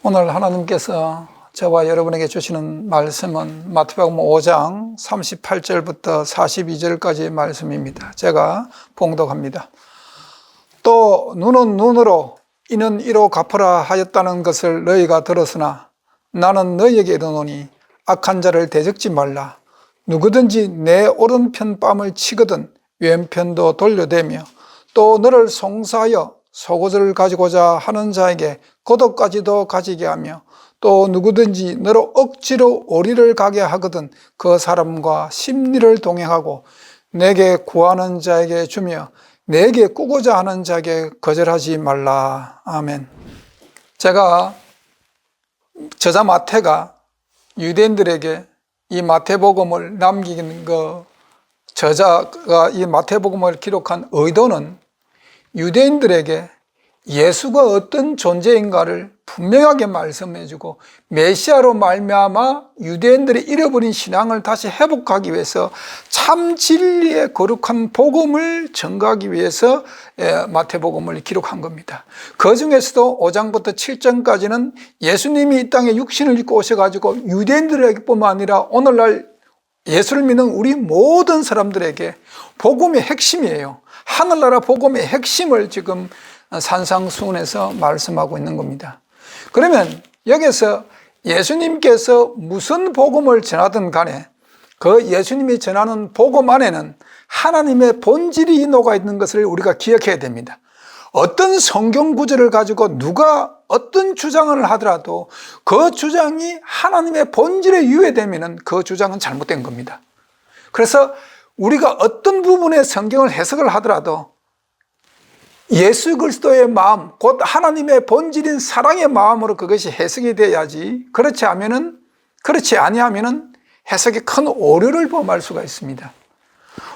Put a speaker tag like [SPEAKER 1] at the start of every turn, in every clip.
[SPEAKER 1] 오늘 하나님께서 저와 여러분에게 주시는 말씀은 마태복음 5장 38절부터 42절까지의 말씀입니다. 제가 봉독합니다. 또 눈은 눈으로 이는 이로 갚으라 하였다는 것을 너희가 들었으나 나는 너희에게 이르노니 악한 자를 대적지 말라. 누구든지 내 오른편 뺨을 치거든 왼편도 돌려대며 또 너를 송사하여 속옷을 가지고자 하는 자에게 겉옷까지도 가지게 하며 또 누구든지 너로 억지로 오리를 가게 하거든 그 사람과 심리를 동행하고 내게 구하는 자에게 주며 내게 꾸고자 하는 자에게 거절하지 말라. 아멘. 제가 저자 마태가 유대인들에게 이 마태복음을 남긴 저자가 이 마태복음을 기록한 의도는 유대인들에게 예수가 어떤 존재인가를 분명하게 말씀해주고 메시아로 말미암아 유대인들이 잃어버린 신앙을 다시 회복하기 위해서 참 진리의 거룩한 복음을 전가하기 위해서 마태복음을 기록한 겁니다. 그 중에서도 5장부터 7장까지는 예수님이 이 땅에 육신을 입고 오셔가지고 유대인들에게뿐만 아니라 오늘날 예수를 믿는 우리 모든 사람들에게 복음의 핵심이에요. 하늘나라 복음의 핵심을 지금 산상수훈에서 말씀하고 있는 겁니다. 그러면 여기서 예수님께서 무슨 복음을 전하든 간에 그 예수님이 전하는 복음 안에는 하나님의 본질이 녹아 있는 것을 우리가 기억해야 됩니다. 어떤 성경 구절을 가지고 누가 어떤 주장을 하더라도 그 주장이 하나님의 본질에 유해되면 그 주장은 잘못된 겁니다. 그래서 우리가 어떤 부분의 성경을 해석을 하더라도 예수 그리스도의 마음, 곧 하나님의 본질인 사랑의 마음으로 그것이 해석이 돼야지 그렇지 아니하면은 해석에 큰 오류를 범할 수가 있습니다.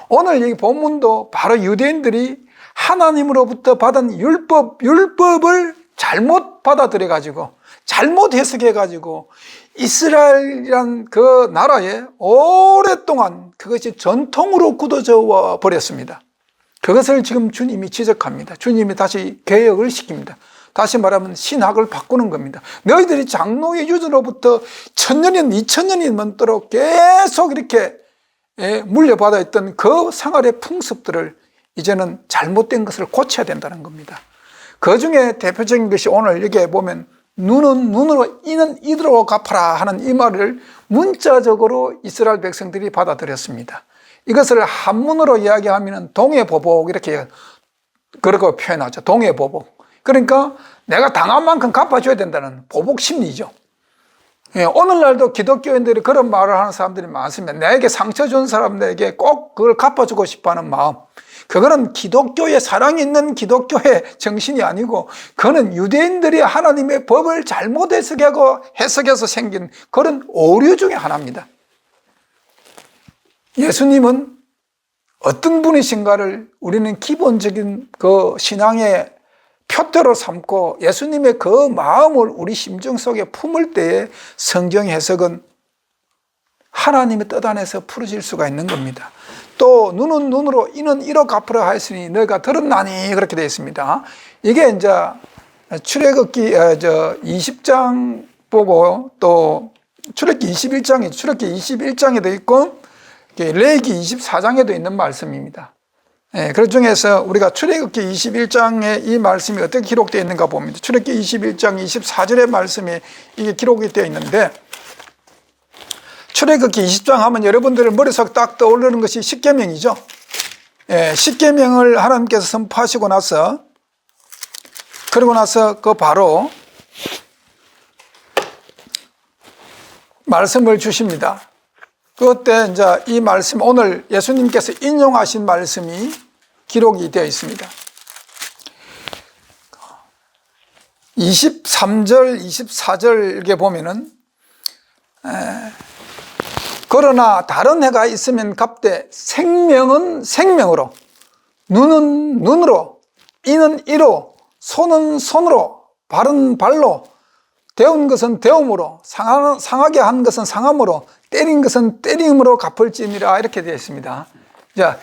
[SPEAKER 1] 오늘 이 본문도 바로 유대인들이 하나님으로부터 받은 율법을 잘못 받아들여 가지고 잘못 해석해 가지고 이스라엘이란 그 나라에 오랫동안 그것이 전통으로 굳어져 버렸습니다. 그것을 지금 주님이 지적합니다. 주님이 다시 개혁을 시킵니다. 다시 말하면 신학을 바꾸는 겁니다. 너희들이 장로의 유전으로부터 1000년이든 2000년이 넘도록 계속 이렇게 물려받아 있던 그 생활의 풍습들을 이제는 잘못된 것을 고쳐야 된다는 겁니다. 그 중에 대표적인 것이 오늘 여기에 보면 눈은 눈으로 이는 이대로 갚아라 하는 이 말을 문자적으로 이스라엘 백성들이 받아들였습니다. 이것을 한문으로 이야기하면 동해보복 이렇게 그렇게 표현하죠. 동해보복. 그러니까 내가 당한 만큼 갚아줘야 된다는 보복 심리죠. 오늘날도 기독교인들이 그런 말을 하는 사람들이 많습니다. 나에게 상처 준 사람들에게 꼭 그걸 갚아주고 싶어하는 마음. 그거는 기독교의 사랑이 있는 기독교의 정신이 아니고 그거는 유대인들이 하나님의 법을 잘못 해석해서 생긴 그런 오류 중에 하나입니다. 예수님은 어떤 분이신가를 우리는 기본적인 그 신앙의 표대로 삼고 예수님의 그 마음을 우리 심정 속에 품을 때에 성경 해석은 하나님의 뜻 안에서 풀어질 수가 있는 겁니다. 또 눈은 눈으로 이는 이로 갚으라 하였으니 너희가 들었나니 그렇게 되어 있습니다. 이게 이제 출애굽기 20장 보고 또 출애굽기 21장에도 있고 레위기 24장에도 있는 말씀입니다. 그 중에서 우리가 출애굽기 21장에 이 말씀이 어떻게 기록되어 있는가 봅니다. 출애굽기 21장 24절의 말씀이 이게 기록이 되어 있는데 출애굽기 20장 하면 여러분들 머릿속에 딱 떠오르는 것이 십계명이죠. 십계명을 하나님께서 선포하시고 나서 그러고 나서 그 바로 말씀을 주십니다. 그때 이제 이 말씀 오늘 예수님께서 인용하신 말씀이 기록이 되어 있습니다. 23절, 24절에 보면은 그러나 다른 해가 있으면 갚되 생명은 생명으로 눈은 눈으로 이는 이로 손은 손으로 발은 발로 데운 것은 데움으로 상하게 한 것은 상함으로 때린 것은 때림으로 갚을지니라 이렇게 되어 있습니다. 자,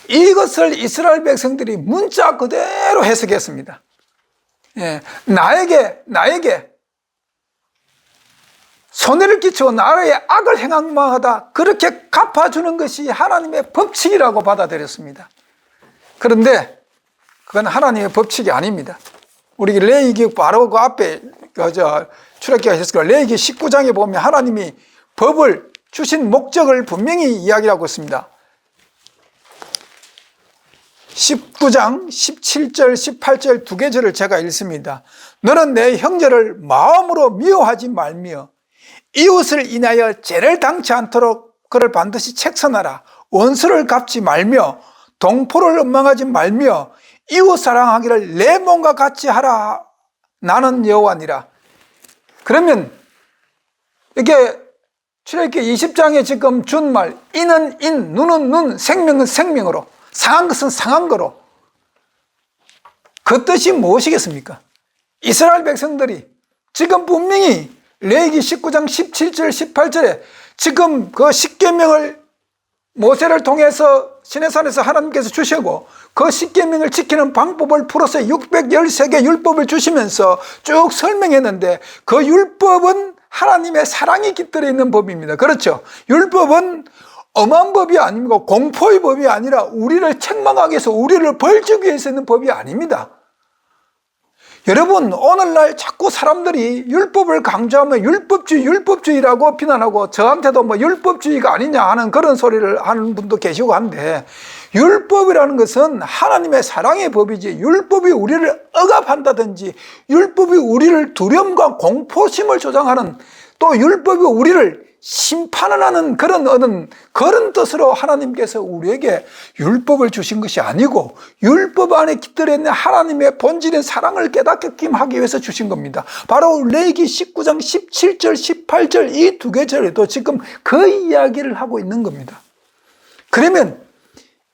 [SPEAKER 1] 이것을 이스라엘 백성들이 문자 그대로 해석했습니다. 나에게 손해를 끼치고 나라에 악을 행한 마다 그렇게 갚아주는 것이 하나님의 법칙이라고 받아들였습니다. 그런데 그건 하나님의 법칙이 아닙니다. 우리 레위기 바로 그 앞에 출애굽기가 있었을 거예요. 레위기 19장에 보면 하나님이 법을 주신 목적을 분명히 이야기하고 있습니다. 19장 17절 18절 두 계절을 제가 읽습니다. 너는 내 형제를 마음으로 미워하지 말며 이웃을 인하여 죄를 당치 않도록 그를 반드시 책선하라. 원수를 갚지 말며 동포를 원망하지 말며 이웃 사랑하기를 내 몸과 같이 하라. 나는 여호와니라. 그러면 이게 출애굽기 20장에 지금 준 말, 인은 인, 눈은 눈, 생명은 생명으로, 상한 것은 상한 거로. 그 뜻이 무엇이겠습니까? 이스라엘 백성들이 지금 분명히 레위기 19장 17절 18절에 지금 그 십계명을 모세를 통해서 시내산에서 하나님께서 주시고 그 십계명을 지키는 방법을 풀어서 613개 율법을 주시면서 쭉 설명했는데 그 율법은 하나님의 사랑이 깃들어 있는 법입니다. 그렇죠? 율법은 엄한 법이 아닙니다. 공포의 법이 아니라 우리를 책망하기 위해서 우리를 벌주기 위해서 있는 법이 아닙니다. 여러분, 오늘날 자꾸 사람들이 율법을 강조하면 율법주의라고 비난하고 저한테도 뭐 율법주의가 아니냐 하는 그런 소리를 하는 분도 계시고 한데, 율법이라는 것은 하나님의 사랑의 법이지, 율법이 우리를 억압한다든지 율법이 우리를 두려움과 공포심을 조장하는, 또 율법이 우리를 심판을 하는 그런 뜻으로 하나님께서 우리에게 율법을 주신 것이 아니고, 율법 안에 깃들어 있는 하나님의 본질인 사랑을 깨닫게 하기 위해서 주신 겁니다. 바로 레위기 19장 17절 18절 이 두 계절에도 지금 그 이야기를 하고 있는 겁니다. 그러면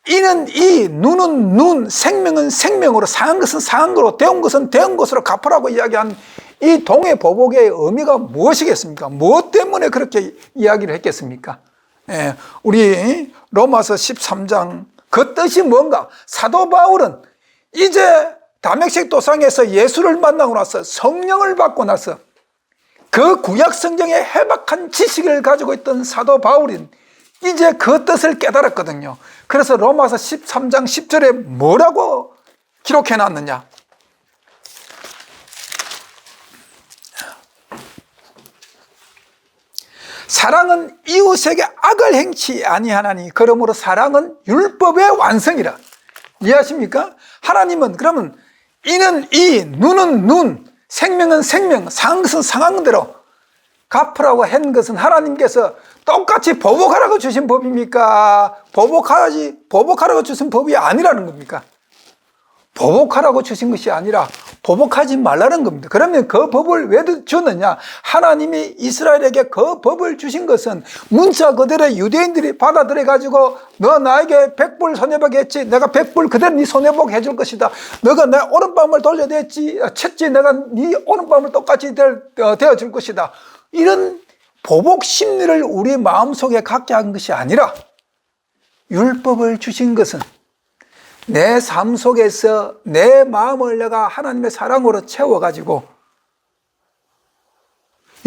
[SPEAKER 1] 이는 이, 눈은 눈, 생명은 생명으로, 상한 것은 상한 거로, 데운 것은 데운 것으로 갚으라고 이야기한 이 동해보복의 의미가 무엇이겠습니까? 무엇 때문에 그렇게 이야기를 했겠습니까? 우리 로마서 13장 그 뜻이 뭔가? 사도 바울은 이제 다메섹 도상에서 예수를 만나고 나서 성령을 받고 나서 그 구약 성경의 해박한 지식을 가지고 있던 사도 바울인 이제 그 뜻을 깨달았거든요. 그래서 로마서 13장 10절에 뭐라고 기록해 놨느냐? 사랑은 이웃에게 악을 행치 아니하나니 그러므로 사랑은 율법의 완성이라. 이해하십니까? 하나님은 그러면 이는 이, 눈은 눈, 생명은 생명, 상한 것은 상한 대로 갚으라고 한 것은 하나님께서 똑같이 보복하라고 주신 법입니까? 보복하라고 주신 법이 아니라는 겁니까? 보복하라고 주신 것이 아니라 보복하지 말라는 겁니다. 그러면 그 법을 왜 줬느냐? 하나님이 이스라엘에게 그 법을 주신 것은 문자 그대로 유대인들이 받아들여 가지고 너 나에게 100불 손해보게 했지, 내가 100불 그대로 네 손해보게 해줄 것이다. 너가 내 오른밤을 돌려댔지, 쳤지, 내가 네 오른밤을 똑같이 되어줄 것이다. 이런 보복 심리를 우리 마음속에 갖게 한 것이 아니라, 율법을 주신 것은 내 삶 속에서 내 마음을 내가 하나님의 사랑으로 채워가지고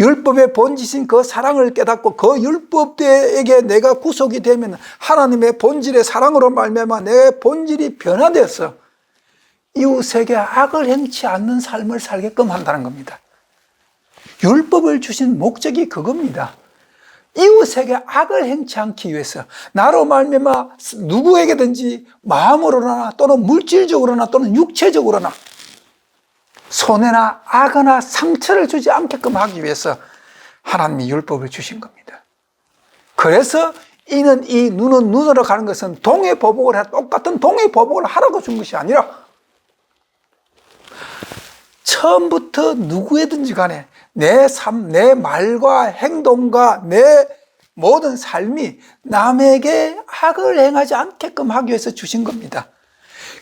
[SPEAKER 1] 율법의 본질인 그 사랑을 깨닫고 그 율법에게 내가 구속이 되면 하나님의 본질의 사랑으로 말미암아 내 본질이 변화되어서 이웃에게 악을 행치 않는 삶을 살게끔 한다는 겁니다. 율법을 주신 목적이 그겁니다. 이웃에게 악을 행치 않기 위해서 나로 말미암아 누구에게든지 마음으로나 또는 물질적으로나 또는 육체적으로나 손해나 악이나 상처를 주지 않게끔 하기 위해서 하나님이 율법을 주신 겁니다. 그래서 이는 이, 눈은 눈으로 가는 것은 동해보복을 똑같은 동해보복을 하라고 준 것이 아니라 처음부터 누구에든지 간에 내 삶, 내 말과 행동과 내 모든 삶이 남에게 악을 행하지 않게끔 하기 위해서 주신 겁니다.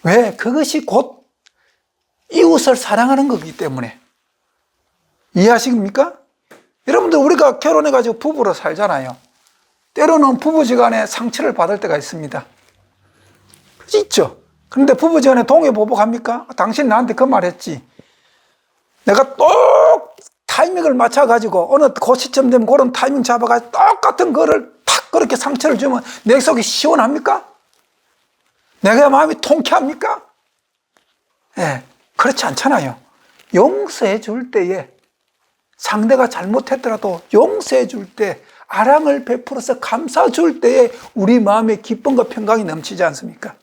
[SPEAKER 1] 왜? 그것이 곧 이웃을 사랑하는 거기 때문에. 이해하십니까? 여러분들, 우리가 결혼해가지고 부부로 살잖아요. 때로는 부부지간에 상처를 받을 때가 있습니다. 있죠. 그런데 부부지간에 동해보복합니까? 당신 나한테 그 말 했지. 내가 타이밍을 맞춰가지고 어느 그 시점 되면 그런 타이밍 잡아가지고 똑같은 거를 탁 그렇게 상처를 주면 내 속이 시원합니까? 내가 마음이 통쾌합니까? 예, 그렇지 않잖아요. 용서해 줄 때에 상대가 잘못했더라도 용서해 줄 때, 아랑을 베풀어서 감싸 줄 때에 우리 마음에 기쁨과 평강이 넘치지 않습니까?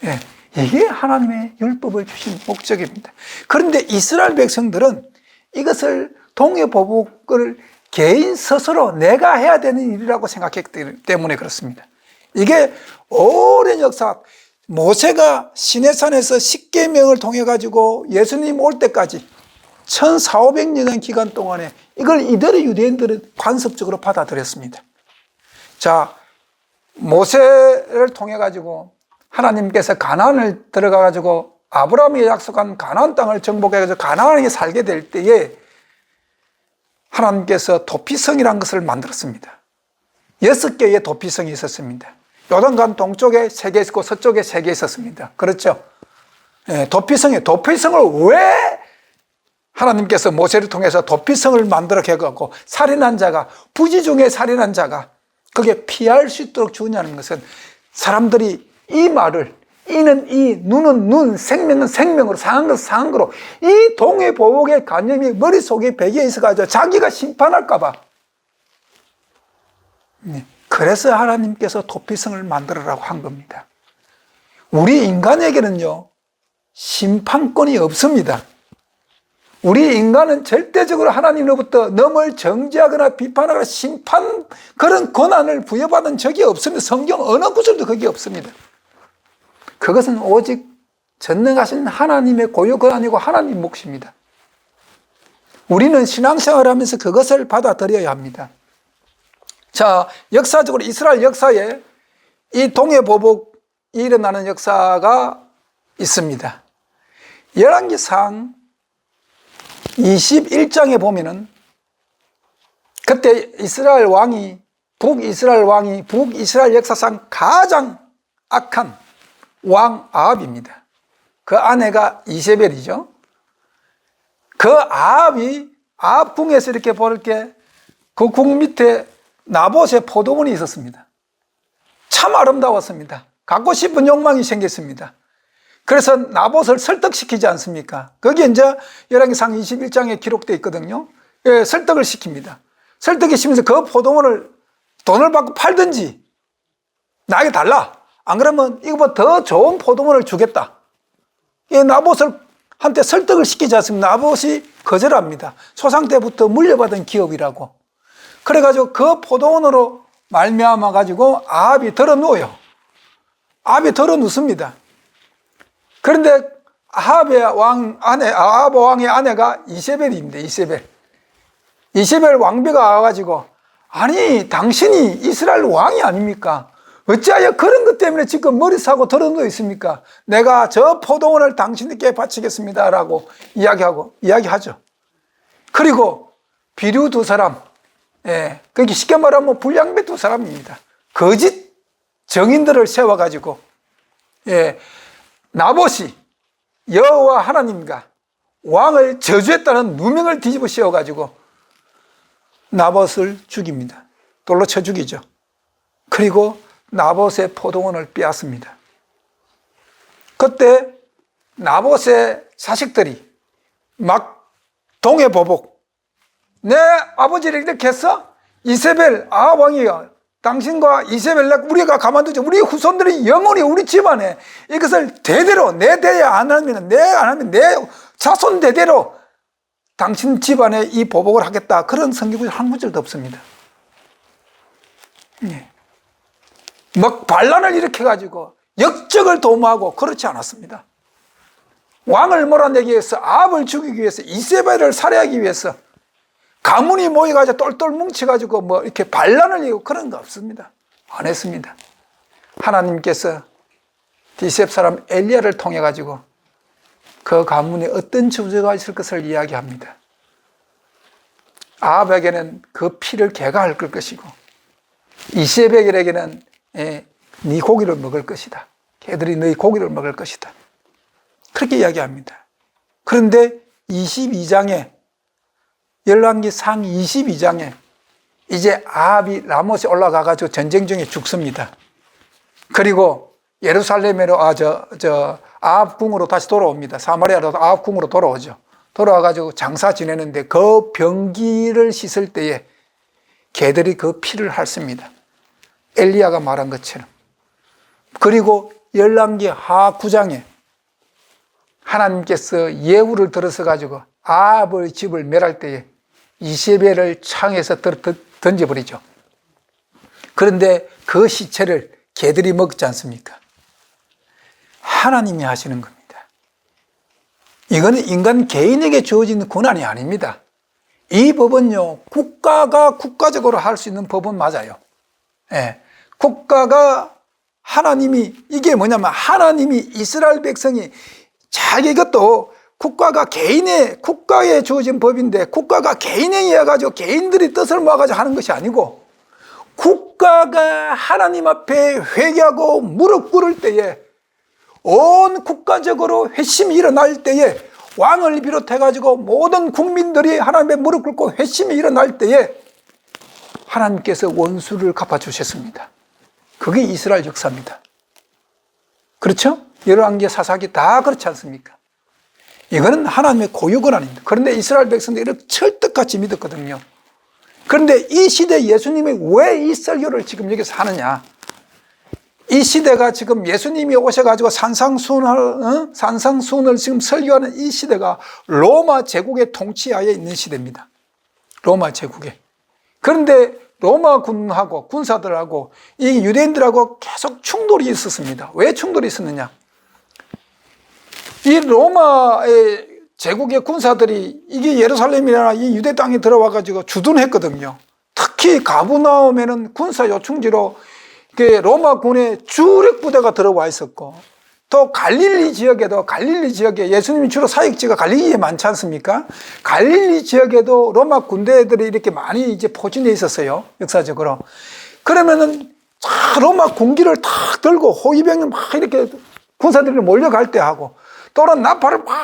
[SPEAKER 1] 예, 이게 하나님의 율법을 주신 목적입니다. 그런데 이스라엘 백성들은 이것을 동해보복을 개인 스스로 내가 해야 되는 일이라고 생각했기 때문에 그렇습니다. 이게 오랜 역사, 모세가 시내산에서 십계명을 통해 가지고 예수님 올 때까지 1400년 기간 동안에 이걸 이들의 유대인들은 관습적으로 받아들였습니다. 자, 모세를 통해 가지고 하나님께서 가나안을 들어가 가지고 아브라함이 약속한 가나안 땅을 정복해 가지고 가나안에 살게 될 때에 하나님께서 도피성이라는 것을 만들었습니다. 6개의 도피성이 있었습니다. 요단강 동쪽에 3개 있고 서쪽에 3개 있었습니다. 그렇죠? 예, 도피성을 왜 하나님께서 모세를 통해서 도피성을 만들어 개갖고 살인한 자가, 부지 중에 살인한 자가 그게 피할 수 있도록 주냐는 것은 사람들이 이 말을, 이는 이, 눈은 눈, 생명은 생명으로, 상한 것은 상한 거로, 이 동해보복의 관념이 머릿속에 배겨 있어가지고 자기가 심판할까봐. 그래서 하나님께서 도피성을 만들어라고 한 겁니다. 우리 인간에게는요, 심판권이 없습니다. 우리 인간은 절대적으로 하나님으로부터 넘을 정죄하거나 비판하거나 심판, 그런 권한을 부여받은 적이 없습니다. 성경 어느 구절도 그게 없습니다. 그것은 오직 전능하신 하나님의 고유 권한이고 하나님 몫입니다. 우리는 신앙생활을 하면서 그것을 받아들여야 합니다. 자, 역사적으로 이스라엘 역사에 이 동해보복이 일어나는 역사가 있습니다. 열왕기상 21장에 보면은 그때 북이스라엘 역사상 가장 악한 왕 아합입니다. 그 아내가 이세벨이죠. 그 아합 궁에서 이렇게 볼 게 그 궁 밑에 나봇의 포도원이 있었습니다. 참 아름다웠습니다. 갖고 싶은 욕망이 생겼습니다. 그래서 나봇을 설득시키지 않습니까? 거기에 이제 열왕기상 21장에 기록되어 있거든요. 예, 설득을 시킵니다. 설득시키면서 그 포도원을 돈을 받고 팔든지 나에게 달라. 안 그러면 이거보다 더 좋은 포도원을 주겠다. 이 나봇을 한테 설득을 시키지 않습니까? 나봇이 거절합니다. 조상 때부터 물려받은 기업이라고. 그래가지고 그 포도원으로 말미암아 가지고 아합이 들어 누워요. 아합이 들어 눕습니다. 그런데 아합 왕의 아내가 이세벨입니다. 이세벨 왕비가 와가지고, 아니 당신이 이스라엘 왕이 아닙니까? 어찌하여 그런 것 때문에 지금 머리 사고 들어 누워 있습니까? 내가 저 포도원을 당신에게 바치겠습니다 라고 이야기하죠. 그리고 비류 2사람, 예, 그게 쉽게 말하면 불량배 2사람입니다. 거짓 정인들을 세워가지고, 예, 나봇이 여호와 하나님과 왕을 저주했다는 누명을 뒤집어 씌워가지고 나봇을 죽입니다. 돌로 쳐 죽이죠. 그리고 나봇의 포도원을 빼앗습니다. 그때 나봇의 자식들이 막 동해보복, 내 아버지를 이렇게 했어? 이세벨 아합 왕이여, 당신과 이세벨 우리가 가만두죠. 우리 후손들이 영원히 우리 집안에 이것을 대대로, 내 대에 안 하면 내 자손 대대로 당신 집안에 이 보복을 하겠다. 그런 성경이 한 구절도 없습니다. 예. 막 반란을 일으켜가지고 역적을 도모하고 그렇지 않았습니다. 왕을 몰아내기 위해서, 아합을 죽이기 위해서, 이세벨을 살해하기 위해서 가문이 모여가지고 똘똘 뭉쳐가지고 뭐 이렇게 반란을 일으키고 그런 거 없습니다. 안 했습니다. 하나님께서 디셉 사람 엘리야를 통해 가지고 그 가문에 어떤 저주가 있을 것을 이야기합니다. 아합에게는 그 피를 개가 할 것이고, 이세벨에게는 네 고기를 먹을 것이다. 개들이 너희 고기를 먹을 것이다. 그렇게 이야기합니다. 그런데 22장에 열왕기 상 22장에 이제 아합이 라못에 올라가가지고 전쟁 중에 죽습니다. 그리고 예루살렘으로 아합 궁으로 다시 돌아옵니다. 사마리아로 아합 궁으로 돌아오죠. 돌아와가지고 장사 지내는데 그 병기를 씻을 때에 개들이 그 피를 핥습니다. 엘리야가 말한 것처럼. 그리고 열왕기 하 9장에 하나님께서 예후를 들어서 가지고 아합의 집을 멸할 때에 이세벨을 창에서 던져버리죠. 그런데 그 시체를 개들이 먹지 않습니까? 하나님이 하시는 겁니다. 이거는 인간 개인에게 주어진 권한이 아닙니다. 이 법은요, 국가가 국가적으로 할 수 있는 법은 맞아요. 예. 국가가 이게 뭐냐면 하나님이 이스라엘 백성이 자기 이것도 국가에 주어진 법인데 국가가 개인에 의해 가지고 개인들이 뜻을 모아가지고 하는 것이 아니고 국가가 하나님 앞에 회개하고 무릎 꿇을 때에 온 국가적으로 회심이 일어날 때에 왕을 비롯해가지고 모든 국민들이 하나님의 무릎 꿇고 회심이 일어날 때에 하나님께서 원수를 갚아주셨습니다. 그게 이스라엘 역사입니다. 그렇죠? 열왕기 사사기 다 그렇지 않습니까? 이거는 하나님의 고유 권한입니다. 그런데 이스라엘 백성들이 철떡같이 믿었거든요. 그런데 이 시대에 예수님이 왜 이 설교를 지금 여기서 하느냐? 이 시대가 지금 예수님이 오셔가지고 산상수훈을 지금 설교하는 이 시대가 로마 제국의 통치하에 있는 시대입니다. 로마 제국에. 그런데 로마 군하고 군사들하고 이 유대인들하고 계속 충돌이 있었습니다. 왜 충돌이 있었느냐? 이 로마의 제국의 군사들이 이게 예루살렘이나 이 유대 땅에 들어와가지고 주둔했거든요. 특히 가브나움에는 군사 요충지로 로마 군의 주력 부대가 들어와 있었고, 또 갈릴리 지역에 예수님이 주로 사역지가 갈릴리에 많지 않습니까? 갈릴리 지역에도 로마 군대들이 이렇게 많이 이제 포진해 있었어요, 역사적으로. 그러면은 로마 군기를 탁 들고 호위병이 막 이렇게 군사들이 몰려갈 때 하고, 또는 나팔을 막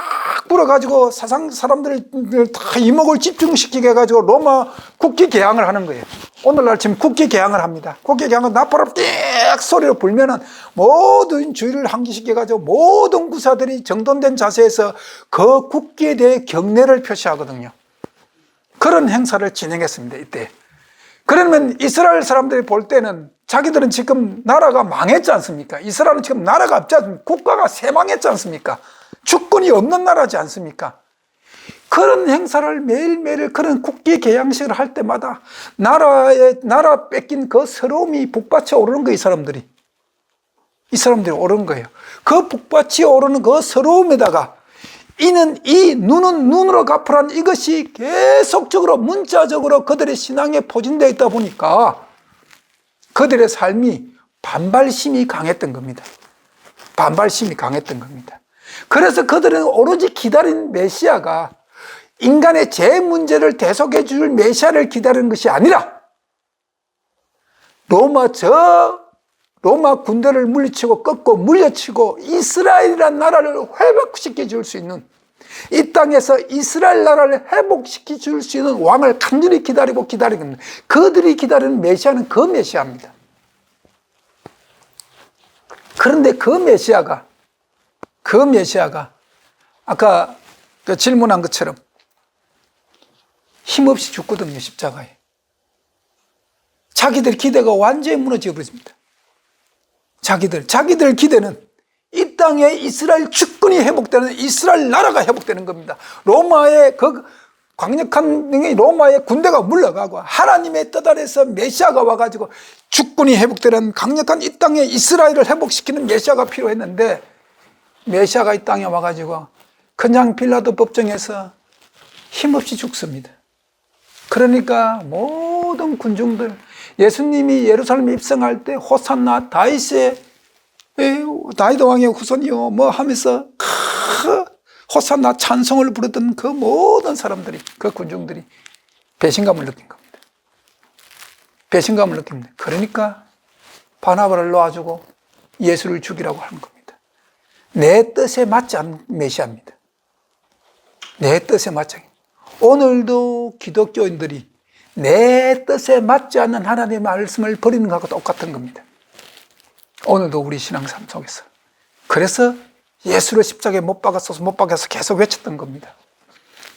[SPEAKER 1] 불어가지고 사람들을 다 이목을 집중시키게 해가지고 로마 국기 개항을 하는 거예요. 오늘날 지금 국기 개항을 합니다. 국기 개항은 나팔을 띡 소리로 불면은 모든 주의를 환기시켜가지고 모든 구사들이 정돈된 자세에서 그 국기에 대해 경례를 표시하거든요. 그런 행사를 진행했습니다, 이때. 그러면 이스라엘 사람들이 볼 때는 자기들은 지금 나라가 망했지 않습니까? 이스라엘은 지금 나라가 없지 않습니까? 국가가 쇠망했지 않습니까? 주권이 없는 나라지 않습니까? 그런 행사를 매일매일 그런 국기 개양식을 할 때마다 나라 뺏긴 그 서러움이 북받쳐 오르는 거예요, 이 사람들이 오르는 거예요. 그 북받쳐 오르는 그 서러움에다가 이는 눈은 눈으로 갚으란 이것이 계속적으로 문자적으로 그들의 신앙에 포진되어 있다 보니까 그들의 삶이 반발심이 강했던 겁니다. 그래서 그들은 오로지 기다린 메시아가 인간의 죄 문제를 대속해 줄 메시아를 기다리는 것이 아니라 로마 군대를 물리치고 꺾고 물려치고 이스라엘이라는 나라를 회복시켜 줄 수 있는, 이 땅에서 이스라엘 나라를 회복시켜 줄 수 있는 왕을 간절히 기다리고 있는, 그들이 기다리는 메시아는 그 메시아입니다. 그런데 그 메시아가 아까 그 질문한 것처럼 힘없이 죽거든요, 십자가에. 자기들 기대가 완전히 무너져 버렸습니다. 자기들 기대는 이 땅에 이스라엘 주권이 회복되는, 이스라엘 나라가 회복되는 겁니다. 로마의 그 강력한 로마의 군대가 물러가고 하나님의 뜻 아래서 메시아가 와가지고 주권이 회복되는 강력한 이 땅에 이스라엘을 회복시키는 메시아가 필요했는데, 메시아가 이 땅에 와가지고 그냥 빌라도 법정에서 힘없이 죽습니다. 그러니까 모든 군중들, 예수님이 예루살렘에 입성할 때 호산나 다윗 왕의 후손이요 뭐 하면서 호산나 찬송을 부르던 그 모든 사람들이, 그 군중들이 배신감을 느낀 겁니다. 배신감을 느낍니다. 그러니까 바나바를 놓아주고 예수를 죽이라고 하는 겁니다. 내 뜻에 맞지 않는 메시아입니다. 내 뜻에 맞지 않는. 오늘도 기독교인들이 내 뜻에 맞지 않는 하나님의 말씀을 버리는 것과 똑같은 겁니다. 오늘도 우리 신앙삶 속에서. 그래서 예수를 십자가에 못 박아서 계속 외쳤던 겁니다.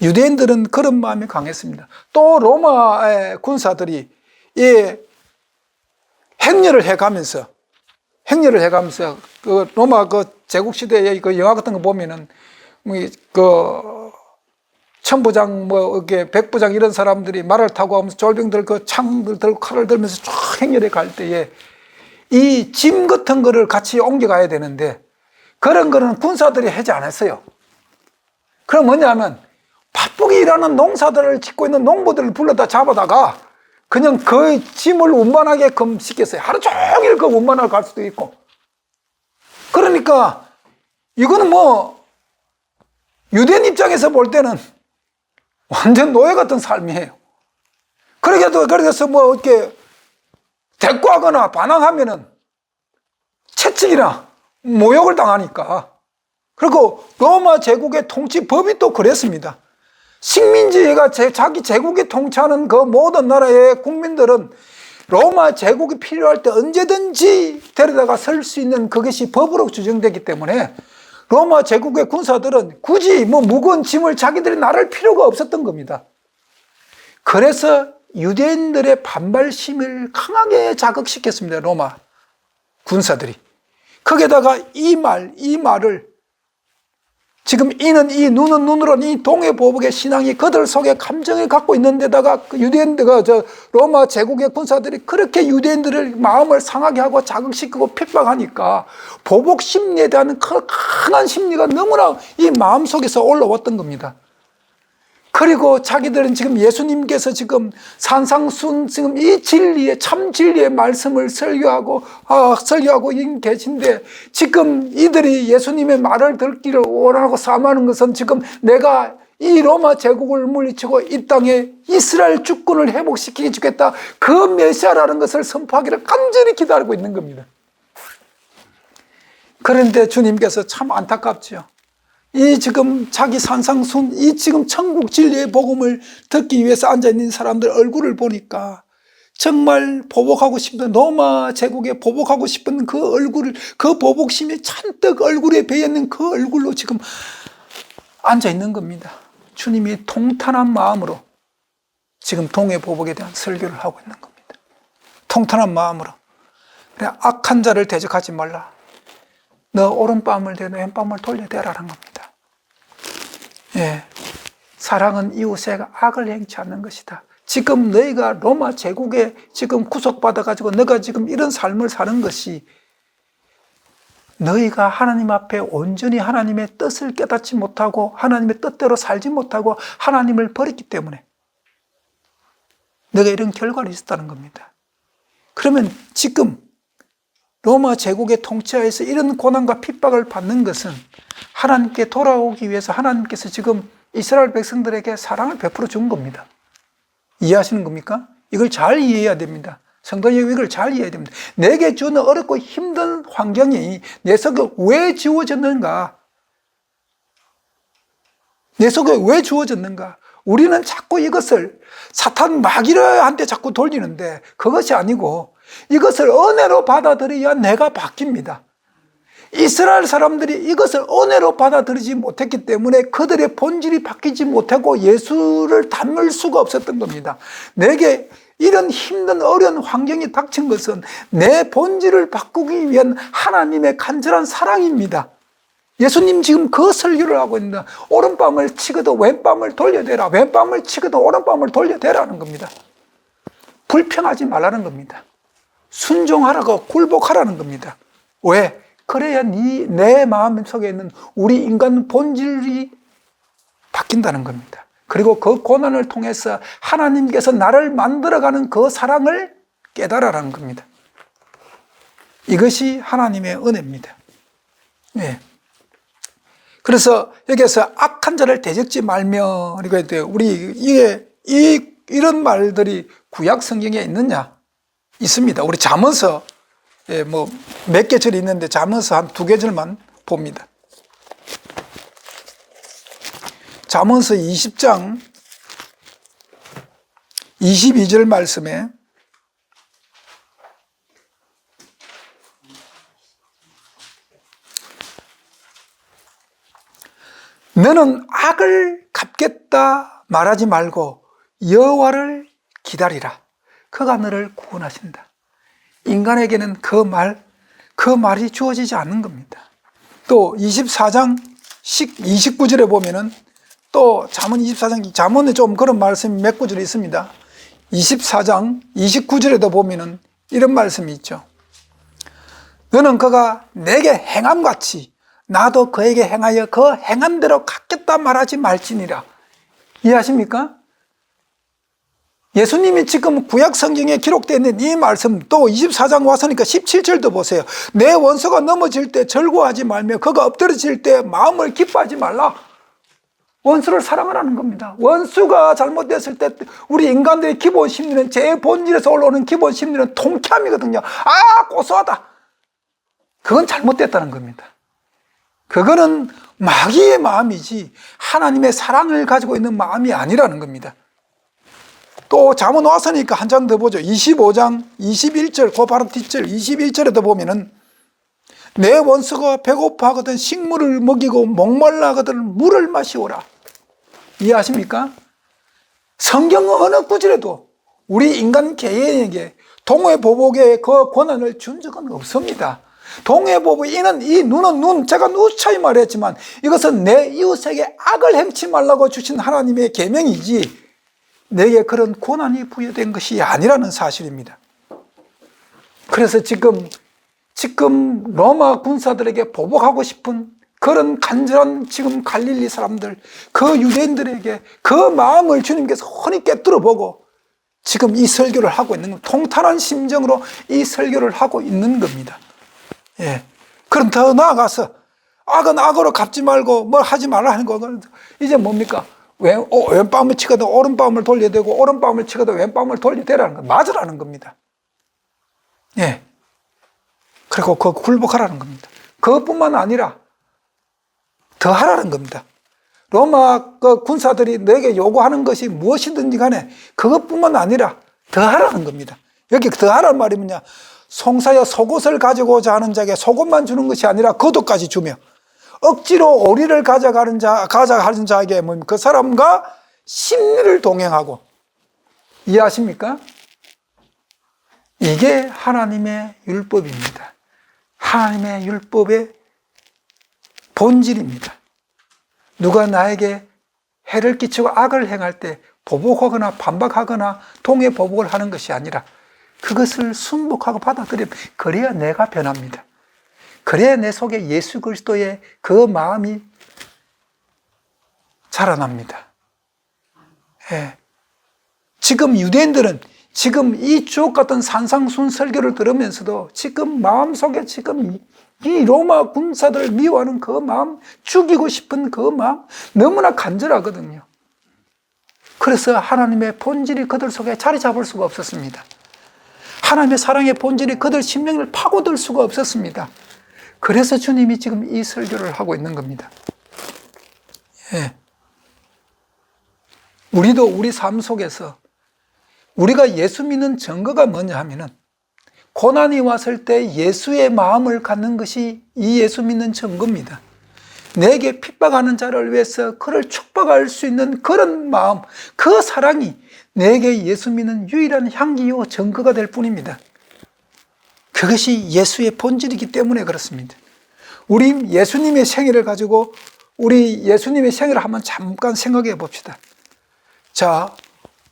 [SPEAKER 1] 유대인들은 그런 마음이 강했습니다. 또 로마의 군사들이 행렬을 해가면서 그 로마 그 제국 시대의 그 영화 같은 거 보면은 그 천부장 이렇게 백부장 이런 사람들이 말을 타고 하면서 졸병들 그 창들 들고 칼을 들면서 쫙 행렬에 갈 때에 이 짐 같은 거를 같이 옮겨가야 되는데 그런 거는 군사들이 하지 않았어요. 그럼 뭐냐면 바쁘게 일하는 농사들을 짓고 있는 농부들을 불러다 잡아다가 그냥 그 짐을 운반하게끔 시켰어요. 하루 종일 그 운반하러 갈 수도 있고. 그러니까 이거는 유대인 입장에서 볼 때는 완전 노예 같은 삶이에요. 그래서 이렇게 대꾸하거나 반항하면은 채찍이나 모욕을 당하니까. 그리고 로마 제국의 통치법이 또 그랬습니다. 식민지가 자기 제국에 통치하는 그 모든 나라의 국민들은 로마 제국이 필요할 때 언제든지 데려다가 설 수 있는 그것이 법으로 규정되기 때문에 로마 제국의 군사들은 굳이 무거운 짐을 자기들이 나를 필요가 없었던 겁니다. 그래서 유대인들의 반발심을 강하게 자극시켰습니다. 로마 군사들이. 거기에다가 이 말을 지금 이는 이, 눈은 눈으로 이 동해보복의 신앙이 그들 속에 감정을 갖고 있는 데다가 유대인들과 로마 제국의 군사들이 그렇게 유대인들의 마음을 상하게 하고 자극시키고 핍박하니까 보복 심리에 대한 강한 심리가 너무나 이 마음 속에서 올라왔던 겁니다. 그리고 자기들은 지금 예수님께서 지금 산상순 지금 이 진리의 참 진리의 말씀을 설교하고 계신데 지금 이들이 예수님의 말을 듣기를 원하고 사모하는 것은 지금 내가 이 로마 제국을 물리치고 이 땅에 이스라엘 주권을 회복시키게 주겠다. 그 메시아라는 것을 선포하기를 간절히 기다리고 있는 겁니다. 그런데 주님께서 참 안타깝죠. 이 지금 자기 산상순, 이 지금 천국 진리의 복음을 듣기 위해서 앉아있는 사람들 얼굴을 보니까 정말 보복하고 싶은, 로마 제국에 보복하고 싶은 그 얼굴을, 그 보복심이 잔뜩 얼굴에 배어있는 그 얼굴로 지금 앉아있는 겁니다. 주님이 통탄한 마음으로 지금 동해보복에 대한 설교를 하고 있는 겁니다. 통탄한 마음으로. 그래, 악한 자를 대적하지 말라. 너 오른뺨을 대너 왼뺨을 돌려대라는 겁니다. 예, 사랑은 이웃에 악을 행치 않는 것이다. 지금 너희가 로마 제국에 지금 구속받아가지고 너가 지금 이런 삶을 사는 것이 너희가 하나님 앞에 온전히 하나님의 뜻을 깨닫지 못하고 하나님의 뜻대로 살지 못하고 하나님을 버렸기 때문에 너가 이런 결과를 있었다는 겁니다. 그러면 지금 로마 제국의 통치하에서 이런 고난과 핍박을 받는 것은 하나님께 돌아오기 위해서 하나님께서 지금 이스라엘 백성들에게 사랑을 베풀어 준 겁니다. 이해하시는 겁니까? 이걸 잘 이해해야 됩니다. 성도 여러분, 이걸 잘 이해해야 됩니다. 내게 주는 어렵고 힘든 환경이 내 속에 왜 주어졌는가? 내 속에 왜 주어졌는가? 우리는 자꾸 이것을 사탄 마귀한테 자꾸 돌리는데 그것이 아니고 이것을 은혜로 받아들여야 내가 바뀝니다. 이스라엘 사람들이 이것을 은혜로 받아들이지 못했기 때문에 그들의 본질이 바뀌지 못하고 예수를 닮을 수가 없었던 겁니다. 내게 이런 힘든 어려운 환경이 닥친 것은 내 본질을 바꾸기 위한 하나님의 간절한 사랑입니다. 예수님 지금 그 설교를 하고 있는데 오른밤을 치고도 왼밤을 돌려대라, 왼밤을 치고도 오른밤을 돌려대라는 겁니다. 불평하지 말라는 겁니다. 순종하라고 굴복하라는 겁니다. 왜? 그래야 내 마음 속에 있는 우리 인간 본질이 바뀐다는 겁니다. 그리고 그 고난을 통해서 하나님께서 나를 만들어가는 그 사랑을 깨달아라는 겁니다. 이것이 하나님의 은혜입니다. 네. 그래서 여기에서 악한 자를 대적지 말며 우리 이런 말들이 구약 성경에 있느냐? 있습니다. 우리 잠언서 몇 개 절이 있는데 잠언서 한 2개 절만 봅니다. 잠언서 20장 22절 말씀에 너는 악을 갚겠다 말하지 말고 여호와를 기다리라. 그가 너를 구원하신다. 인간에게는 그 말이 주어지지 않는 겁니다. 또 24장 29절에 보면은 또 잠언 24장, 잠언에 좀 그런 말씀이 몇 구절이 있습니다. 24장 29절에도 보면은 이런 말씀이 있죠. 너는 그가 내게 행함같이 나도 그에게 행하여 그 행한 대로 갚겠다 말하지 말지니라. 이해하십니까? 예수님이 지금 구약 성경에 기록되어 있는 이 말씀, 또 24장 와서니까 17절도 보세요. 내 원수가 넘어질 때 절구하지 말며 그가 엎드러질 때 마음을 기뻐하지 말라. 원수를 사랑하라는 겁니다. 원수가 잘못됐을 때 우리 인간들의 기본 심리는, 제 본질에서 올라오는 기본 심리는 통쾌함이거든요. 아, 고소하다. 그건 잘못됐다는 겁니다. 그거는 마귀의 마음이지 하나님의 사랑을 가지고 있는 마음이 아니라는 겁니다. 또 잠언 와서니까 한 장 더 보죠. 25장 21절, 그 바로 뒷절 21절에도 보면은 내 원수가 배고파하거든 식물을 먹이고 목말라하거든 물을 마시오라. 이해하십니까? 성경 어느 구절에도 우리 인간 개인에게 동해보복의 그 권한을 준 적은 없습니다. 동해보복, 이는 이 눈은 눈, 제가 누차히 말했지만 이것은 내 이웃에게 악을 행치 말라고 주신 하나님의 계명이지 내게 그런 권한이 부여된 것이 아니라는 사실입니다. 그래서 지금 로마 군사들에게 보복하고 싶은 그런 간절한 지금 갈릴리 사람들, 그 유대인들에게 그 마음을 주님께서 훤히 꿰뚫어보고 지금 이 설교를 하고 있는 겁니다. 통탄한 심정으로 이 설교를 하고 있는 겁니다. 예. 그럼 더 나아가서 악은 악으로 갚지 말고 뭘 하지 말라 하는 거, 이제 뭡니까? 왼뺨을 치거든 오른뺨을 돌려야 되고 오른뺨을 치거든 왼뺨을 돌려야 되라는 거, 맞으라는 겁니다. 예. 그리고 그거 굴복하라는 겁니다. 그것뿐만 아니라 더 하라는 겁니다. 로마 그 군사들이 너에게 요구하는 것이 무엇이든지 간에 그것뿐만 아니라 더 하라는 겁니다. 여기 더 하라는 말이 뭐냐? 송사여 속옷을 가지고자 하는 자에게 속옷만 주는 것이 아니라 겉옷까지 주며 억지로 오리를 가져가는 자에게 그 사람과 심리를 동행하고. 이해하십니까? 이게 하나님의 율법입니다. 하나님의 율법의 본질입니다. 누가 나에게 해를 끼치고 악을 행할 때 보복하거나 반박하거나 동해보복을 하는 것이 아니라 그것을 순복하고 받아들이면 그래야 내가 변합니다. 그래야 내 속에 예수 그리스도의 그 마음이 자라납니다. 예. 지금 유대인들은 지금 이 주옥 같은 산상순 설교를 들으면서도 지금 마음속에 지금 이 로마 군사들을 미워하는 그 마음, 죽이고 싶은 그 마음 너무나 간절하거든요. 그래서 하나님의 본질이 그들 속에 자리 잡을 수가 없었습니다. 하나님의 사랑의 본질이 그들 심령을 파고들 수가 없었습니다. 그래서 주님이 지금 이 설교를 하고 있는 겁니다. 예. 우리도 우리 삶 속에서 우리가 예수 믿는 증거가 뭐냐 하면은 고난이 왔을 때 예수의 마음을 갖는 것이 이 예수 믿는 증거입니다. 내게 핍박하는 자를 위해서 그를 축복할 수 있는 그런 마음, 그 사랑이 내게 예수 믿는 유일한 향기요 증거가 될 뿐입니다. 그것이 예수의 본질이기 때문에 그렇습니다. 우리 예수님의 생애를 가지고 우리 예수님의 생애를 한번 잠깐 생각해 봅시다. 자,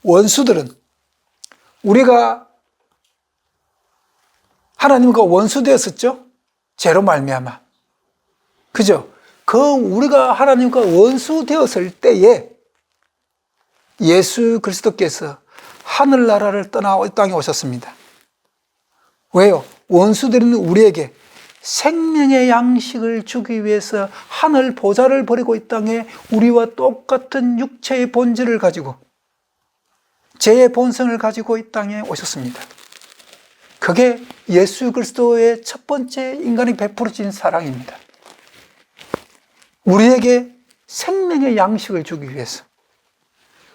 [SPEAKER 1] 원수들은 우리가 하나님과 원수 되었었죠? 죄로 말미암아. 그죠? 우리가 하나님과 원수 되었을 때에 예수 그리스도께서 하늘나라를 떠나 이 땅에 오셨습니다. 왜요? 원수들은 우리에게 생명의 양식을 주기 위해서 하늘 보좌를 버리고 이 땅에 우리와 똑같은 육체의 본질을 가지고 죄의 본성을 가지고 이 땅에 오셨습니다. 그게 예수 그리스도의 첫 번째 인간이 베풀어진 사랑입니다. 우리에게 생명의 양식을 주기 위해서.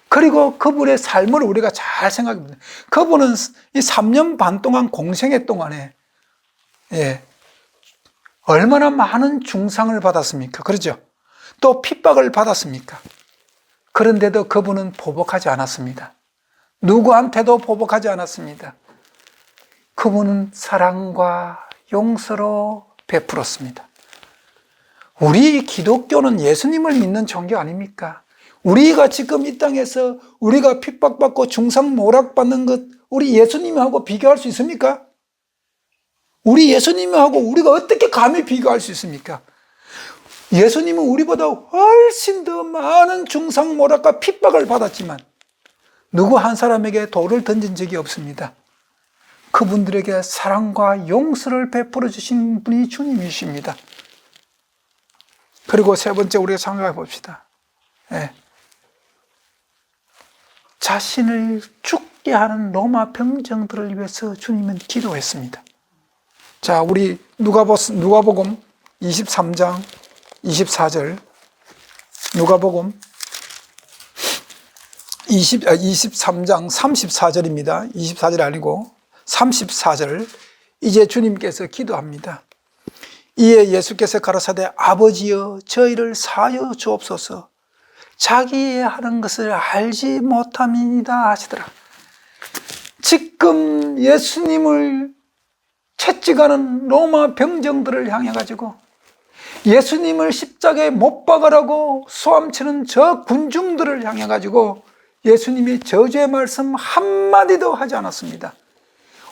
[SPEAKER 1] 그리고 그분의 삶을 우리가 잘 생각해보면, 그분은 이 3년 반 동안 공생애 동안에, 얼마나 많은 중상을 받았습니까? 그렇죠? 또 핍박을 받았습니까? 그런데도 그분은 보복하지 않았습니다. 누구한테도 보복하지 않았습니다. 그분은 사랑과 용서로 베풀었습니다. 우리 기독교는 예수님을 믿는 종교 아닙니까? 우리가 지금 이 땅에서 우리가 핍박받고 중상모략받는 것, 우리 예수님하고 비교할 수 있습니까? 우리 예수님하고 우리가 어떻게 감히 비교할 수 있습니까? 예수님은 우리보다 훨씬 더 많은 중상모략과 핍박을 받았지만 누구 한 사람에게 돌을 던진 적이 없습니다. 그분들에게 사랑과 용서를 베풀어 주신 분이 주님이십니다. 그리고 세 번째 우리가 생각해 봅시다. 자신을 죽게 하는 로마 병정들을 위해서 주님은 기도했습니다. 자, 우리 누가복음 23장 24절, 누가복음 23장 34절입니다. 24절 아니고 34절. 이제 주님께서 기도합니다. 이에 예수께서 가라사대 아버지여 저희를 사하여 주옵소서 자기의 하는 것을 알지 못함이니이다 하시더라. 지금 예수님을 채찍하는 로마 병정들을 향해 가지고 예수님을 십자가에 못 박으라고 소함치는 저 군중들을 향해 가지고 예수님이 저주의 말씀 한마디도 하지 않았습니다.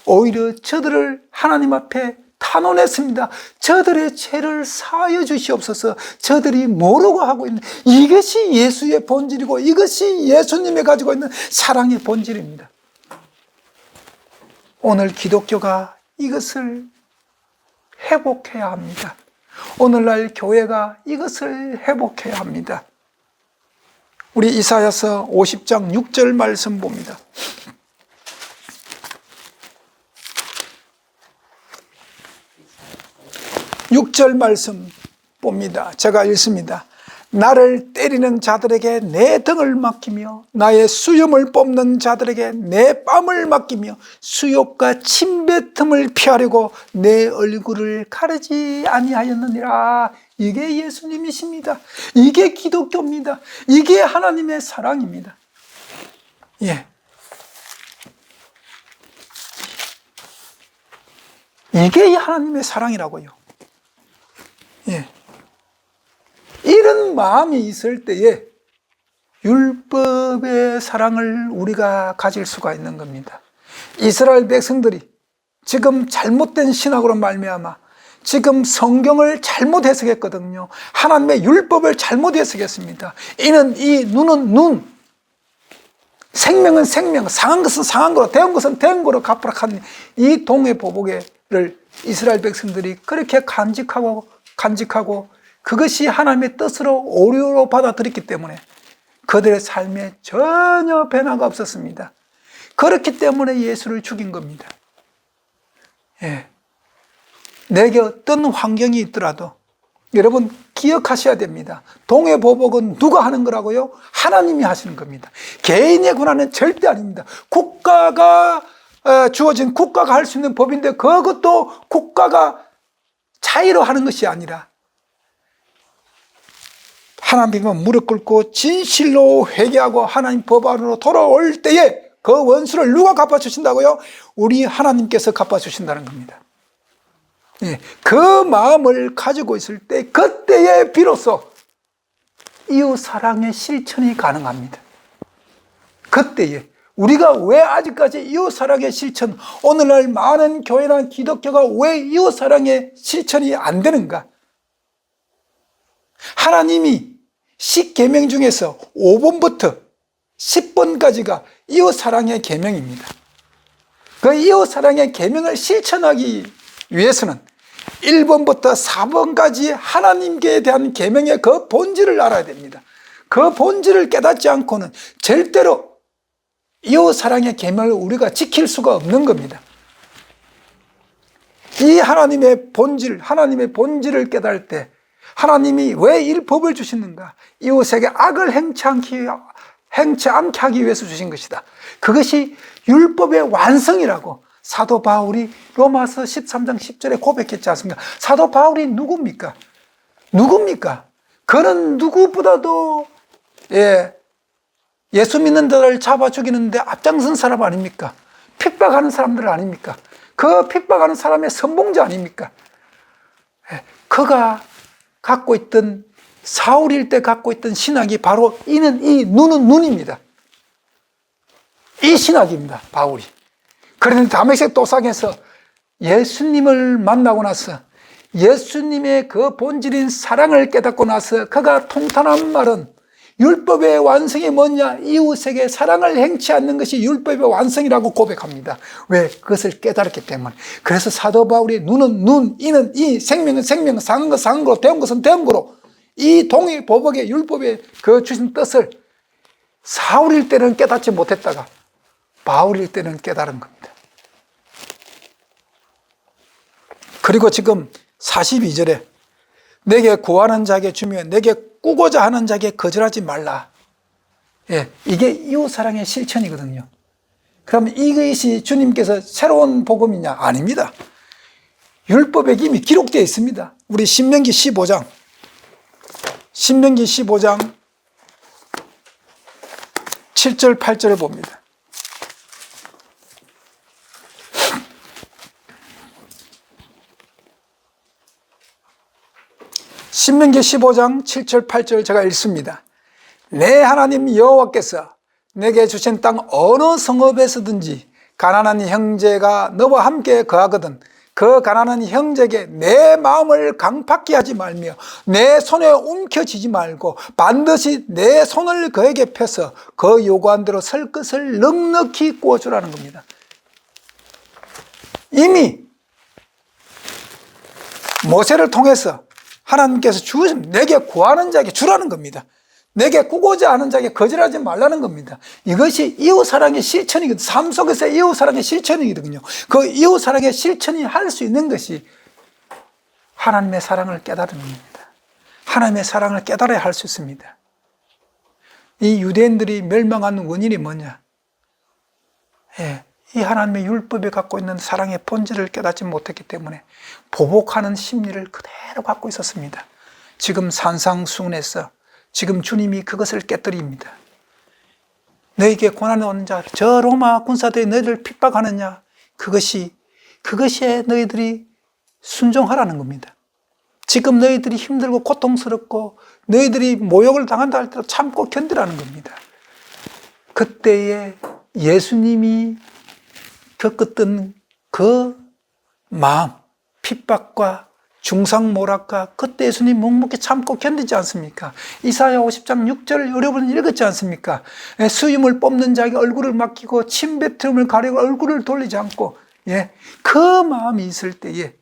[SPEAKER 1] 오히려 저들을 하나님 앞에 탄원했습니다. 저들의 죄를 사하여 주시옵소서. 저들이 모르고 하고 있는 이것이 예수의 본질이고 이것이 예수님이 가지고 있는 사랑의 본질입니다. 오늘 기독교가 이것을 회복해야 합니다. 오늘날 교회가 이것을 회복해야 합니다. 우리 이사야서 50장 6절 말씀 봅니다. 6절 말씀 봅니다. 제가 읽습니다. 나를 때리는 자들에게 내 등을 맡기며 나의 수염을 뽑는 자들에게 내 뺨을 맡기며 수욕과 침뱉음을 피하려고 내 얼굴을 가리지 아니하였느니라. 이게 예수님이십니다. 이게 기독교입니다. 이게 하나님의 사랑입니다. 이게 하나님의 사랑이라고요. 이런 마음이 있을 때에 율법의 사랑을 우리가 가질 수가 있는 겁니다. 이스라엘 백성들이 지금 잘못된 신학으로 말미암아 지금 성경을 잘못 해석했거든요. 하나님의 율법을 잘못 해석했습니다. 이는 이, 눈은 눈, 생명은 생명, 상한 것은 상한 거로, 대한 것은 대한 거로 갚으라 하는 이 동해보복을 이스라엘 백성들이 그렇게 간직하고 그것이 하나님의 뜻으로 오류로 받아들였기 때문에 그들의 삶에 전혀 변화가 없었습니다. 그렇기 때문에 예수를 죽인 겁니다. 내게 어떤 환경이 있더라도 여러분 기억하셔야 됩니다. 동해보복은 누가 하는 거라고요? 하나님이 하시는 겁니다. 개인의 권한은 절대 아닙니다. 국가가 주어진 국가가 할 수 있는 법인데 그것도 국가가 자의로 하는 것이 아니라 하나님은 무릎 꿇고 진실로 회개하고 하나님 법 안으로 돌아올 때에 그 원수를 누가 갚아주신다고요? 우리 하나님께서 갚아주신다는 겁니다. 그 마음을 가지고 있을 때 그때에 비로소 이웃 사랑의 실천이 가능합니다. 그때에 우리가 왜 아직까지 이웃 사랑의 실천, 오늘날 많은 교회나 기독교가 왜 이웃 사랑의 실천이 안 되는가? 하나님이 10계명 중에서 5번부터 10번까지가 이웃 사랑의 계명입니다. 그 이웃 사랑의 계명을 실천하기 위해서는 1번부터 4번까지 하나님께 대한 계명의 그 본질을 알아야 됩니다. 그 본질을 깨닫지 않고는 절대로 이웃 사랑의 계명을 우리가 지킬 수가 없는 겁니다. 이 하나님의 본질을 깨달을 때 하나님이 왜 이 법을 주시는가? 이웃에게 악을 행치 않게 하기 위해서 주신 것이다. 그것이 율법의 완성이라고 사도 바울이 로마서 13장 10절에 고백했지 않습니까? 사도 바울이 누굽니까? 그는 누구보다도 예수 믿는 자를 잡아 죽이는데 앞장선 사람 아닙니까? 핍박하는 사람들 아닙니까? 그 핍박하는 사람의 선봉자 아닙니까? 그가 갖고 있던, 사울일 때 갖고 있던 신학이 바로 눈은 눈입니다. 이 신학입니다, 바울이. 그런데 다메섹 도상에서 예수님을 만나고 나서 예수님의 그 본질인 사랑을 깨닫고 나서 그가 통탄한 말은 율법의 완성이 뭐냐? 이웃에게 사랑을 행치 않는 것이 율법의 완성이라고 고백합니다. 왜? 그것을 깨달았기 때문에. 그래서 사도 바울이 눈은 눈, 이는 이, 생명은 생명, 상한 것 상한 거로, 배운 것은 배운 거로, 이 동의 보복의 율법의 그 주신 뜻을 사울일 때는 깨닫지 못했다가 바울일 때는 깨달은 겁니다. 그리고 지금 42절에 내게 구하는 자에게 주며 내게 꾸고자 하는 자에게 거절하지 말라. 이게 이웃사랑의 실천이거든요. 그럼 이것이 주님께서 새로운 복음이냐? 아닙니다. 율법에 이미 기록되어 있습니다. 우리 신명기 15장 7절 8절을 봅니다. 신명기 15장 7절 8절 제가 읽습니다. 내 하나님 여호와께서 내게 주신 땅 어느 성읍에서든지 가난한 형제가 너와 함께 거하거든 그 가난한 형제에게 내 마음을 강팍히 하지 말며 내 손에 움켜쥐지 말고 반드시 내 손을 그에게 펴서 그 요구한 대로 설 것을 넉넉히 구워주라는 겁니다. 이미 모세를 통해서 하나님께서 내게 구하는 자에게 주라는 겁니다. 내게 꾸고자 하는 자에게 거절하지 말라는 겁니다. 이것이 이웃사랑의 실천이거든요. 삶 속에서 이웃사랑의 실천이거든요. 그 이웃사랑의 실천이 할 수 있는 것이 하나님의 사랑을 깨달음입니다. 하나님의 사랑을 깨달아야 할 수 있습니다. 이 유대인들이 멸망한 원인이 뭐냐? 이 하나님의 율법에 갖고 있는 사랑의 본질을 깨닫지 못했기 때문에 보복하는 심리를 그대로 갖고 있었습니다. 지금 산상수훈에서 지금 주님이 그것을 깨뜨립니다. 너에게 고난이 오는 자, 저 로마 군사들이 너희를 핍박하느냐? 그것이 너희들이 순종하라는 겁니다. 지금 너희들이 힘들고 고통스럽고 너희들이 모욕을 당한다 할 때도 참고 견디라는 겁니다. 그때에 예수님이 겪었던 그 마음, 핍박과 중상모략과 그때 예수님 묵묵히 참고 견디지 않습니까? 이사야 50장 6절 여러분 읽었지 않습니까? 수염을 뽑는 자에게 얼굴을 맡기고 침뱉음을 가리고 얼굴을 돌리지 않고 그 마음이 있을 때에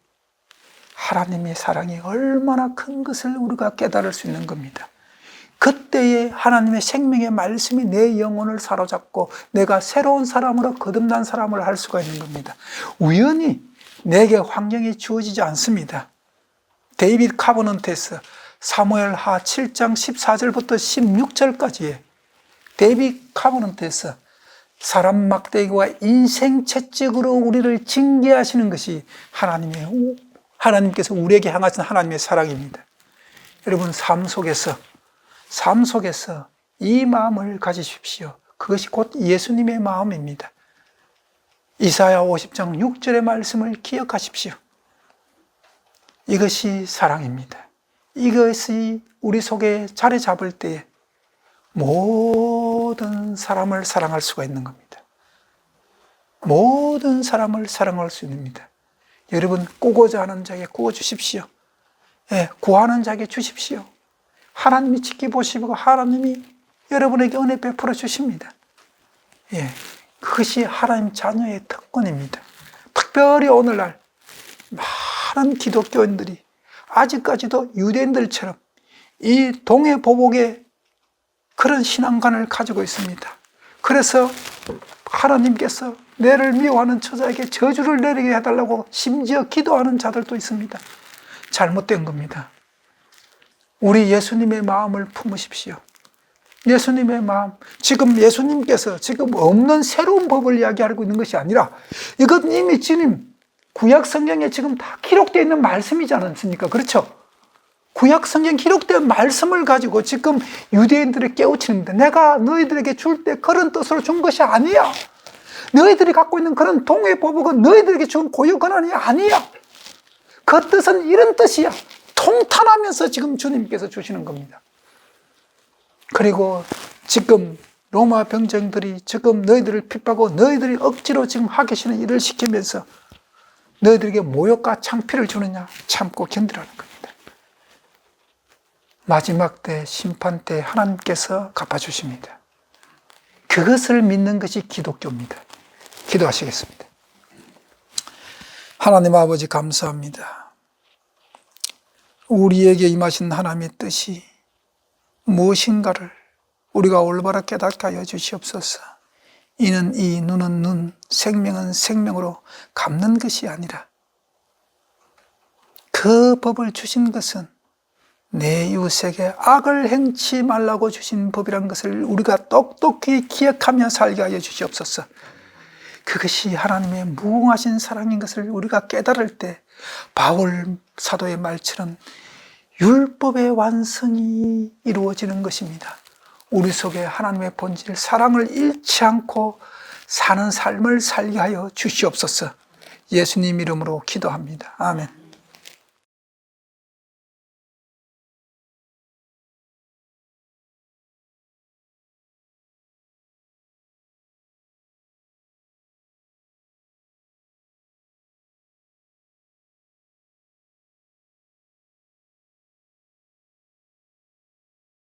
[SPEAKER 1] 하나님의 사랑이 얼마나 큰 것을 우리가 깨달을 수 있는 겁니다. 그때에 하나님의 생명의 말씀이 내 영혼을 사로잡고 내가 새로운 사람으로 거듭난 사람을 할 수가 있는 겁니다. 우연히 내게 환경이 주어지지 않습니다. 데이빗 카버넌트에서 사무엘하 7장 14절부터 16절까지의 데이빗 카버넌트에서 사람 막대기와 인생 채찍으로 우리를 징계하시는 것이 하나님께서 우리에게 향하신 하나님의 사랑입니다. 여러분 삶 속에서 이 마음을 가지십시오. 그것이 곧 예수님의 마음입니다. 이사야 50장 6절의 말씀을 기억하십시오. 이것이 사랑입니다. 이것이 우리 속에 자리 잡을 때에 모든 사람을 사랑할 수가 있는 겁니다. 모든 사람을 사랑할 수 있습니다. 여러분 꾸고자 하는 자에게 꾸어주십시오. 구하는 자에게 주십시오. 하나님이 지켜보시고 하나님이 여러분에게 은혜 베풀어 주십니다. 그것이 하나님 자녀의 특권입니다. 특별히 오늘날 많은 기독교인들이 아직까지도 유대인들처럼 이 동해보복의 그런 신앙관을 가지고 있습니다. 그래서 하나님께서 내를 미워하는 처자에게 저주를 내리게 해달라고 심지어 기도하는 자들도 있습니다. 잘못된 겁니다. 우리 예수님의 마음을 품으십시오. 예수님의 마음, 지금 예수님께서 지금 없는 새로운 법을 이야기하고 있는 것이 아니라 이것 이미 지금 구약 성경에 지금 다 기록되어 있는 말씀이지 않습니까? 그렇죠? 구약 성경 기록된 말씀을 가지고 지금 유대인들을 깨우치는 겁니다. 내가 너희들에게 줄 때 그런 뜻으로 준 것이 아니야. 너희들이 갖고 있는 그런 동의 법은 너희들에게 준 고유 권한이 아니야. 그 뜻은 이런 뜻이야. 통탄하면서 지금 주님께서 주시는 겁니다. 그리고 지금 로마 병정들이 지금 너희들을 핍박하고 너희들이 억지로 지금 하기 싫은 일을 시키면서 너희들에게 모욕과 창피를 주느냐? 참고 견디라는 겁니다. 마지막 때 심판 때 하나님께서 갚아주십니다. 그것을 믿는 것이 기독교입니다. 기도하시겠습니다. 하나님 아버지 감사합니다. 우리에게 임하신 하나님의 뜻이 무엇인가를 우리가 올바로 깨닫게 하여 주시옵소서. 이는 이, 눈은 눈, 생명은 생명으로 갚는 것이 아니라 그 법을 주신 것은 내 이웃에게 악을 행치 말라고 주신 법이란 것을 우리가 똑똑히 기억하며 살게 하여 주시옵소서. 그것이 하나님의 무궁하신 사랑인 것을 우리가 깨달을 때 바울 사도의 말처럼 율법의 완성이 이루어지는 것입니다. 우리 속에 하나님의 본질, 사랑을 잃지 않고 사는 삶을 살게 하여 주시옵소서. 예수님 이름으로 기도합니다. 아멘.